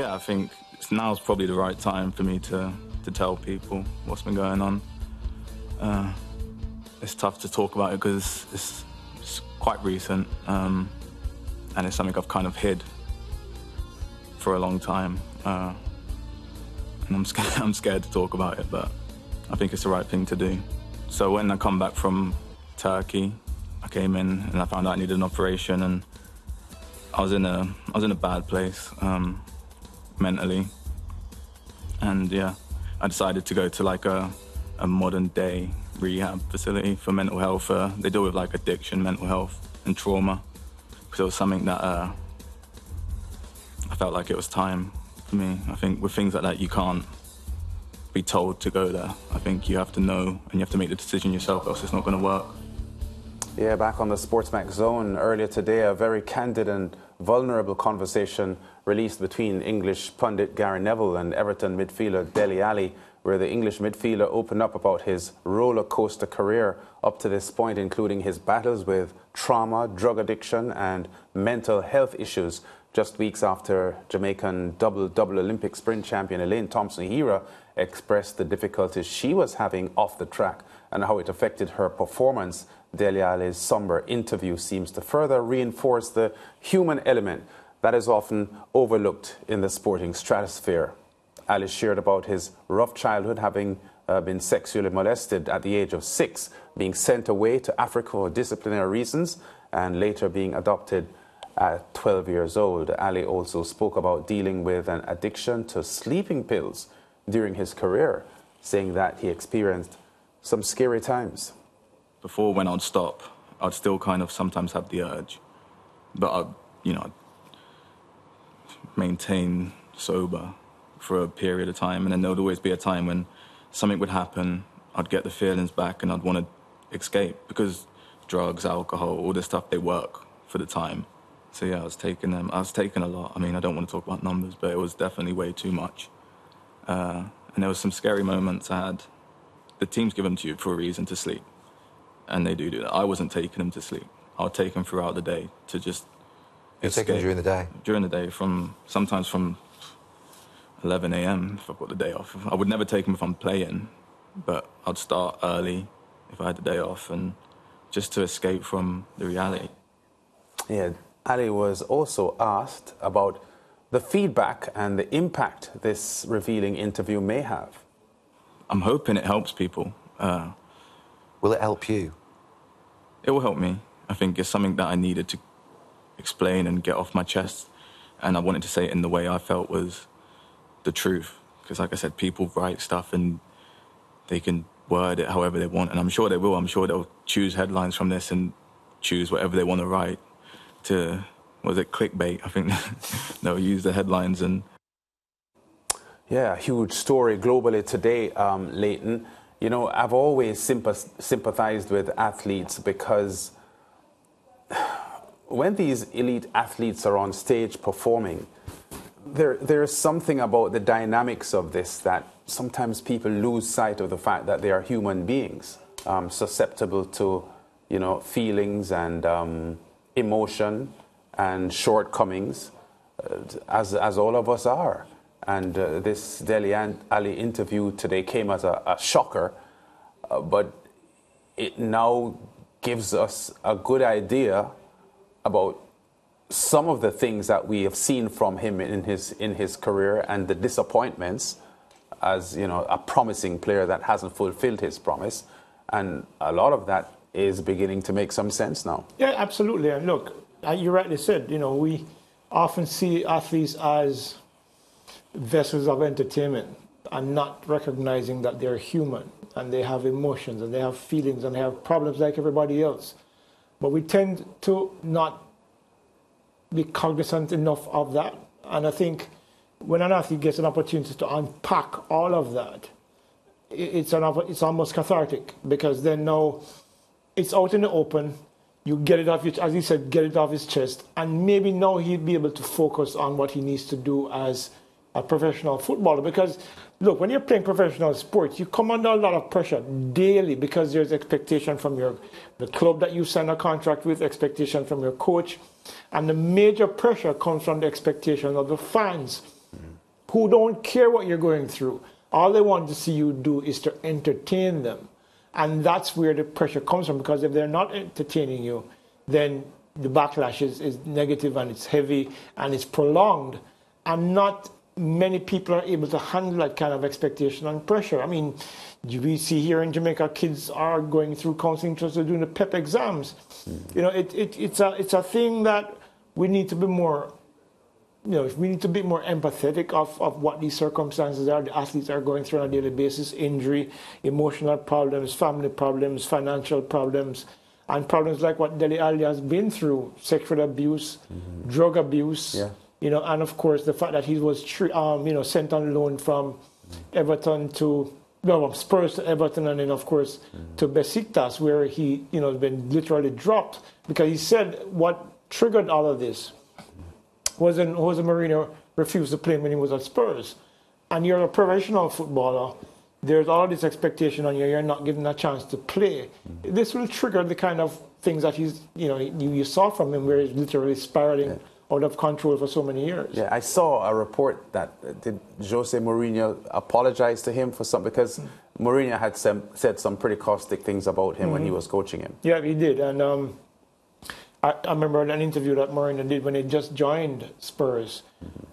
Yeah, I think now's probably the right time for me to tell people what's been going on. It's tough to talk about it because it's quite recent, and it's something I've kind of hid for a long time. And I'm scared to talk about it, but I think it's the right thing to do. So when I come back from Turkey, I came in and I found out I needed an operation, and I was in a bad place mentally, and yeah, I decided to go to like a modern day rehab facility for mental health. They deal with like addiction, mental health, and trauma, because it was something that I felt like it was time for me. I think with things like that, you can't be told to go there. I think you have to know and you have to make the decision yourself, else it's not going to work. Yeah, back on the Sportsmax Zone earlier today, a very candid and vulnerable conversation released between English pundit Gary Neville and Everton midfielder Dele Alli, where the English midfielder opened up about his roller coaster career up to this point, including his battles with trauma, drug addiction and mental health issues, just weeks after Jamaican double Olympic sprint champion Elaine Thompson-Herah expressed the difficulties she was having off the track and how it affected her performance. Dele Alli's somber interview seems to further reinforce the human element that is often overlooked in the sporting stratosphere. Ali shared about his rough childhood, having been sexually molested at the age of 6, being sent away to Africa for disciplinary reasons, and later being adopted at 12 years old. Ali also spoke about dealing with an addiction to sleeping pills during his career, saying that he experienced some scary times. Before, when I'd stop, I'd still kind of sometimes have the urge, but I'd maintain sober for a period of time, and then there would always be a time when something would happen, I'd get the feelings back and I'd want to escape, because drugs, alcohol, all this stuff, they work for the time. So yeah, I was taking a lot. I mean, I don't want to talk about numbers, but it was definitely way too much. And there was some scary moments I had. The teams give them to you for a reason, to sleep. And they do that. I wasn't taking them to sleep. I would take them throughout the day to just escape. Taking them during the day? During the day, sometimes from 11 a.m. if I've got the day off. I would never take them if I'm playing, but I'd start early if I had the day off, and just to escape from the reality. Yeah, Ali was also asked about the feedback and the impact this revealing interview may have. I'm hoping it helps people. Will it help you? It will help me. I think it's something that I needed to explain and get off my chest, and I wanted to say it in the way I felt was the truth. Because like I said, people write stuff and they can word it however they want, and I'm sure they will. I'm sure they'll choose headlines from this and choose whatever they want to write to, was it clickbait? I think they'll use the headlines. And yeah, a huge story globally today, Leighton. You know, I've always sympathized with athletes, because when these elite athletes are on stage performing, there's something about the dynamics of this that sometimes people lose sight of the fact that they are human beings, susceptible to, feelings and emotion and shortcomings, as all of us are. And this Dele Alli interview today came as a shocker, but it now gives us a good idea about some of the things that we have seen from him in his career, and the disappointments, as a promising player that hasn't fulfilled his promise. And a lot of that is beginning to make some sense now. Yeah, absolutely. And look, you rightly said, we often see athletes as vessels of entertainment and not recognizing that they're human and they have emotions and they have feelings and they have problems like everybody else. But we tend to not be cognizant enough of that. And I think when an athlete gets an opportunity to unpack all of that, it's almost cathartic, because then now it's out in the open. You get it off, as he said, get it off his chest, and maybe now he'll be able to focus on what he needs to do as a professional footballer. Because, look, when you're playing professional sports, you come under a lot of pressure daily, because there's expectation from the club that you sign a contract with, expectation from your coach, and the major pressure comes from the expectation of the fans. who don't care what you're going through. All they want to see you do is to entertain them. And that's where the pressure comes from, because if they're not entertaining you, then the backlash is negative and it's heavy and it's prolonged. And not many people are able to handle that kind of expectation and pressure. I mean, we see here in Jamaica, kids are going through counseling just doing the PEP exams. You know, it's a thing that we need to be more, you know, we need to be more empathetic of what these circumstances are, the athletes are going through on a daily basis: injury, emotional problems, family problems, financial problems, and problems like what Dele Alli has been through: sexual abuse, drug abuse. Yeah. You know, and of course the fact that he was sent on loan from Everton to Spurs to Everton, and then of course to Besiktas, where he has been literally dropped, because he said what triggered all of this was when Jose Mourinho refused to play when he was at Spurs. And you're a professional footballer, there's all this expectation on you, you're not given a chance to play. This will trigger the kind of things that you saw from him, where he's literally spiraling out of control for so many years. Yeah, I saw a report that did Jose Mourinho apologize to him for something, because Mourinho had said some pretty caustic things about him when he was coaching him. Yeah, he did. And I remember an interview that Mourinho did when he just joined Spurs,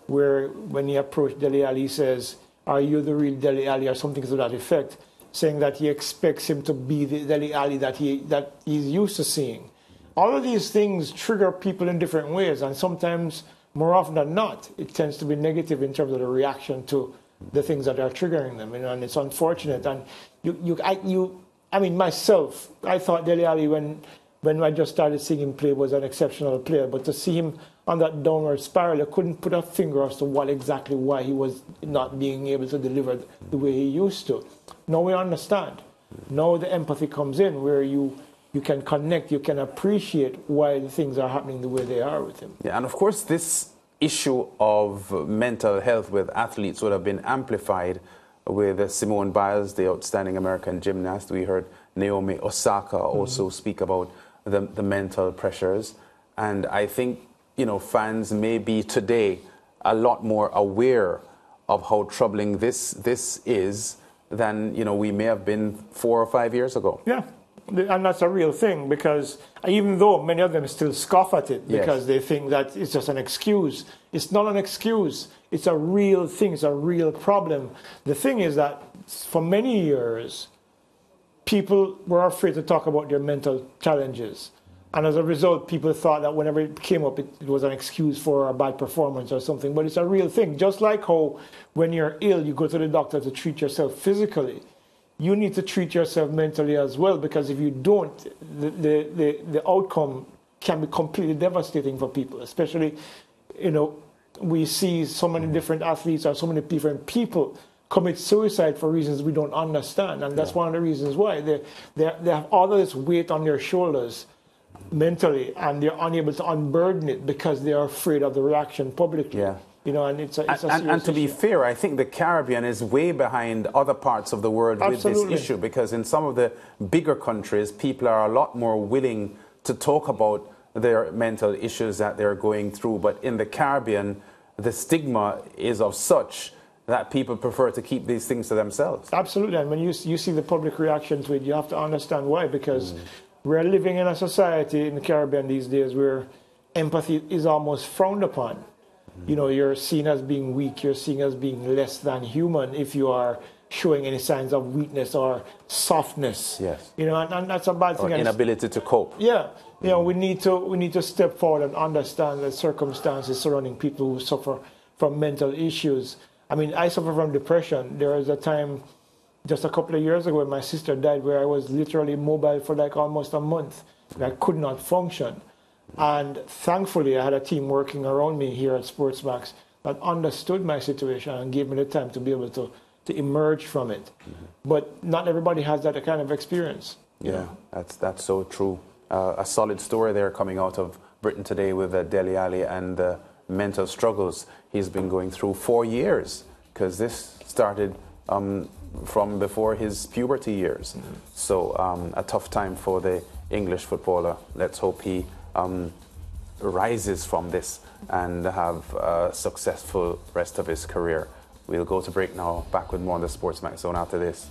where when he approached Dele Alli, he says, "Are you the real Dele Alli?" or something to that effect, saying that he expects him to be the Dele Alli that he's used to seeing. All of these things trigger people in different ways, and sometimes, more often than not, it tends to be negative in terms of the reaction to the things that are triggering them, and it's unfortunate. And I mean, myself, I thought Dele Alli, when I just started seeing him play, was an exceptional player, but to see him on that downward spiral, I couldn't put a finger as to why he was not being able to deliver the way he used to. Now we understand. Now the empathy comes in, where you can connect, you can appreciate why the things are happening the way they are with him. Yeah, and of course this issue of mental health with athletes would have been amplified with Simone Biles, the outstanding American gymnast. We heard Naomi Osaka also speak about the mental pressures. And I think, fans may be today a lot more aware of how troubling this is than, we may have been 4 or 5 years ago. Yeah. And that's a real thing, because even though many of them still scoff at it because they think that it's just an excuse, it's not an excuse. It's a real thing. It's a real problem. The thing is that for many years, people were afraid to talk about their mental challenges. And as a result, people thought that whenever it came up, it was an excuse for a bad performance or something. But it's a real thing. Just like how when you're ill, you go to the doctor to treat yourself physically. You need to treat yourself mentally as well, because if you don't, the outcome can be completely devastating for people. Especially, we see so many different athletes or so many different people commit suicide for reasons we don't understand. And that's one of the reasons why they have all of this weight on their shoulders mentally, and they're unable to unburden it because they are afraid of the reaction publicly. Yeah. And it's a serious and to be fair, I think the Caribbean is way behind other parts of the world with this issue, because in some of the bigger countries, people are a lot more willing to talk about their mental issues that they're going through. But in the Caribbean, the stigma is of such that people prefer to keep these things to themselves. Absolutely. And when you see the public reaction to it, you have to understand why, because we're living in a society in the Caribbean these days where empathy is almost frowned upon. You're seen as being weak, you're seen as being less than human if you are showing any signs of weakness or softness. Yes. And that's a bad thing. Or inability to cope. Yeah. We need to step forward and understand the circumstances surrounding people who suffer from mental issues. I mean, I suffer from depression. There was a time just a couple of years ago when my sister died, where I was literally mobile for like almost a month. I could not function. And thankfully, I had a team working around me here at Sportsmax that understood my situation and gave me the time to be able to emerge from it. But not everybody has that kind of experience. Yeah, that's so true. A solid story there coming out of Britain today with Dele Alli and the mental struggles he's been going through 4 years, because this started from before his puberty years. So a tough time for the English footballer. Let's hope he rises from this and have a successful rest of his career We'll go to break now. Back with more on the Sports Max Zone after this.